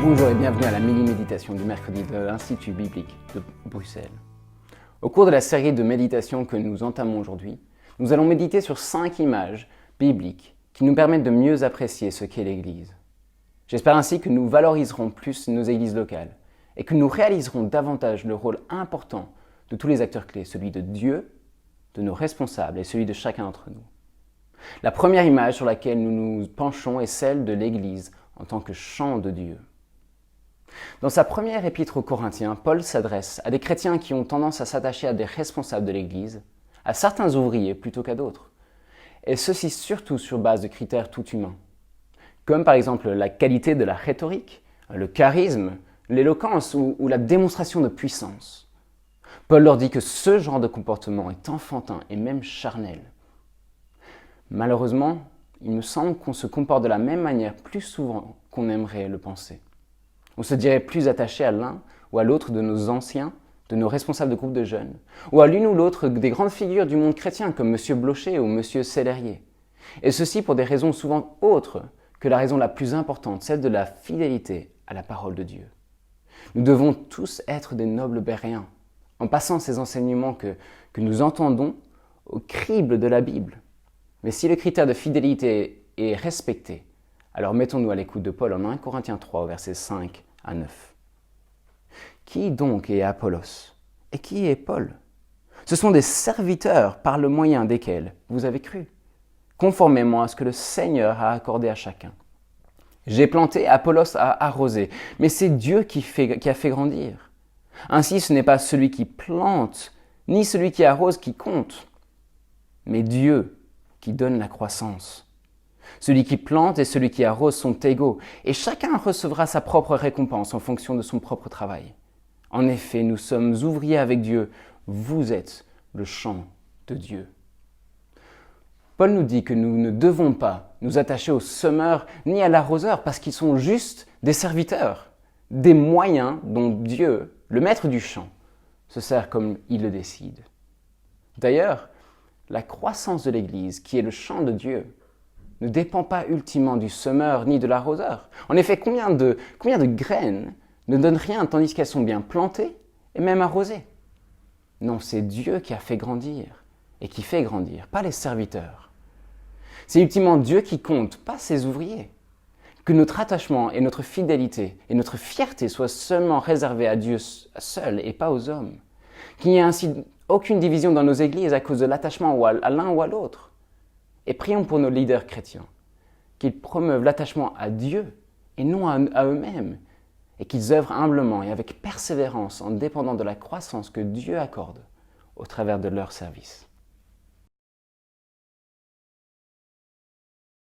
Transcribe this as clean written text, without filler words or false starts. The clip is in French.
Bonjour et bienvenue à la mini-méditation du mercredi de l'Institut biblique de Bruxelles. Au cours de la série de méditations que nous entamons aujourd'hui, nous allons méditer sur 5 images bibliques qui nous permettent de mieux apprécier ce qu'est l'Église. J'espère ainsi que nous valoriserons plus nos églises locales et que nous réaliserons davantage le rôle important de tous les acteurs clés, celui de Dieu, de nos responsables et celui de chacun d'entre nous. La première image sur laquelle nous nous penchons est celle de l'Église en tant que champ de Dieu. Dans sa première épître aux Corinthiens, Paul s'adresse à des chrétiens qui ont tendance à s'attacher à des responsables de l'Église, à certains ouvriers plutôt qu'à d'autres, et ceci surtout sur base de critères tout humains, comme par exemple la qualité de la rhétorique, le charisme, l'éloquence ou la démonstration de puissance. Paul leur dit que ce genre de comportement est enfantin et même charnel. Malheureusement, il me semble qu'on se comporte de la même manière plus souvent qu'on aimerait le penser. On se dirait plus attaché à l'un ou à l'autre de nos anciens, de nos responsables de groupes de jeunes, ou à l'une ou l'autre des grandes figures du monde chrétien comme M. Blocher ou M. Sellerier. Et ceci pour des raisons souvent autres que la raison la plus importante, celle de la fidélité à la parole de Dieu. Nous devons tous être des nobles béréens, en passant ces enseignements que nous entendons au crible de la Bible. Mais si le critère de fidélité est respecté, alors mettons-nous à l'écoute de Paul en 1 Corinthiens 3, versets 5 à 9. Qui donc est Apollos? Et qui est Paul? Ce sont des serviteurs par le moyen desquels vous avez cru, conformément à ce que le Seigneur a accordé à chacun. J'ai planté, Apollos a arrosé, mais c'est Dieu qui a fait grandir. Ainsi, ce n'est pas celui qui plante, ni celui qui arrose qui compte, mais Dieu qui donne la croissance. Celui qui plante et celui qui arrose sont égaux, et chacun recevra sa propre récompense en fonction de son propre travail. En effet, nous sommes ouvriers avec Dieu, vous êtes le champ de Dieu. Paul nous dit que nous ne devons pas nous attacher au semeur ni à l'arroseur parce qu'ils sont juste des serviteurs, des moyens dont Dieu, le maître du champ, se sert comme il le décide. D'ailleurs, la croissance de l'Église, qui est le champ de Dieu, ne dépend pas ultimement du semeur ni de l'arroseur. En effet, combien de graines ne donnent rien tandis qu'elles sont bien plantées et même arrosées? Non, c'est Dieu qui a fait grandir et qui fait grandir, pas les serviteurs. C'est ultimement Dieu qui compte, pas ses ouvriers. Que notre attachement et notre fidélité et notre fierté soient seulement réservés à Dieu seul et pas aux hommes. Qu'il n'y ait ainsi aucune division dans nos églises à cause de l'attachement à l'un ou à l'autre. Et prions pour nos leaders chrétiens, qu'ils promeuvent l'attachement à Dieu et non à eux-mêmes, et qu'ils œuvrent humblement et avec persévérance en dépendant de la croissance que Dieu accorde au travers de leur service.